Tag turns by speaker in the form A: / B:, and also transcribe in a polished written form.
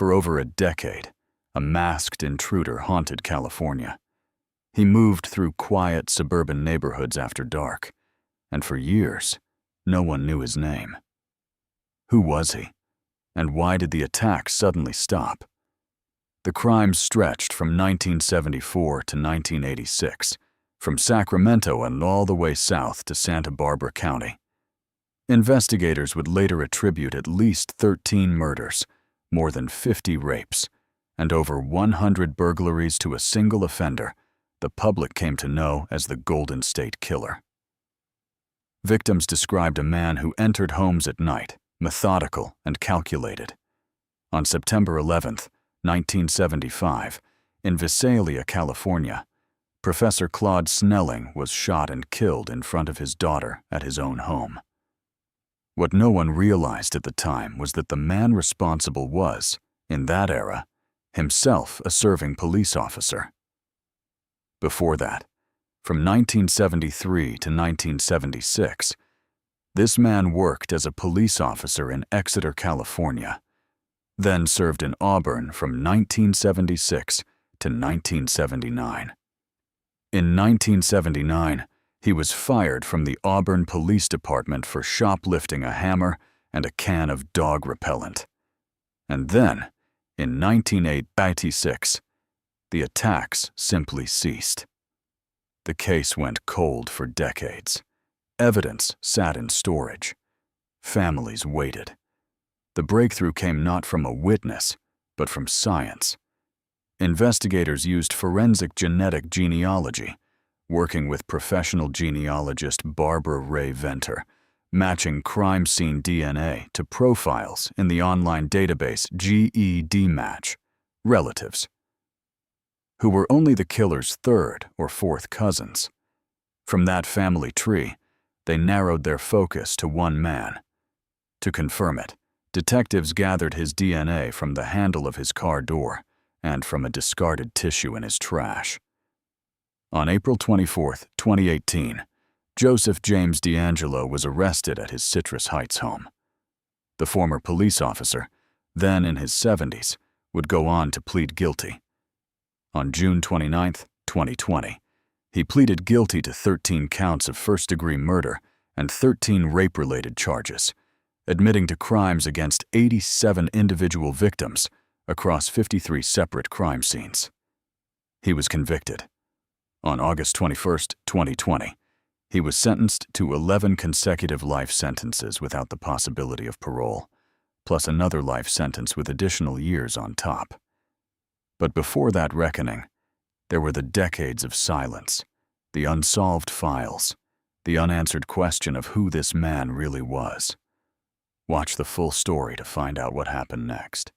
A: For over a decade, a masked intruder haunted California. He moved through quiet suburban neighborhoods after dark, and for years, no one knew his name. Who was he? And why did the attacks suddenly stop? The crimes stretched from 1974 to 1986, from Sacramento and all the way south to Santa Barbara County. Investigators would later attribute at least 13 murders, more than 50 rapes, and over 100 burglaries to a single offender the public came to know as the Golden State Killer. Victims described a man who entered homes at night, methodical and calculated. On September 11, 1975, in Visalia, California, Professor Claude Snelling was shot and killed in front of his daughter at his own home. What no one realized at the time was that the man responsible was, in that era, himself a serving police officer. Before that, from 1973 to 1976, this man worked as a police officer in Exeter, California, then served in Auburn from 1976 to 1979. In 1979, he was fired from the Auburn Police Department for shoplifting a hammer and a can of dog repellent. And then, in 1986, the attacks simply ceased. The case went cold for decades. Evidence sat in storage. Families waited. The breakthrough came not from a witness, but from science. Investigators used forensic genealogy, working with professional genealogist Barbara Ray Venter, matching crime scene DNA to profiles in the online database GEDmatch, relatives, who were only the killer's third or fourth cousins. From that family tree, they narrowed their focus to one man. To confirm it, detectives gathered his DNA from the handle of his car door and from a discarded tissue in his trash. On April 24, 2018, Joseph James DeAngelo was arrested at his Citrus Heights home. The former police officer, then in his 70s, would go on to plead guilty. On June 29, 2020, he pleaded guilty to 13 counts of first-degree murder and 13 rape-related charges, admitting to crimes against 87 individual victims across 53 separate crime scenes. He was convicted. On August 21, 2020, he was sentenced to 11 consecutive life sentences without the possibility of parole, plus another life sentence with additional years on top. But before that reckoning, there were the decades of silence, the unsolved files, the unanswered question of who this man really was. Watch the full story to find out what happened next.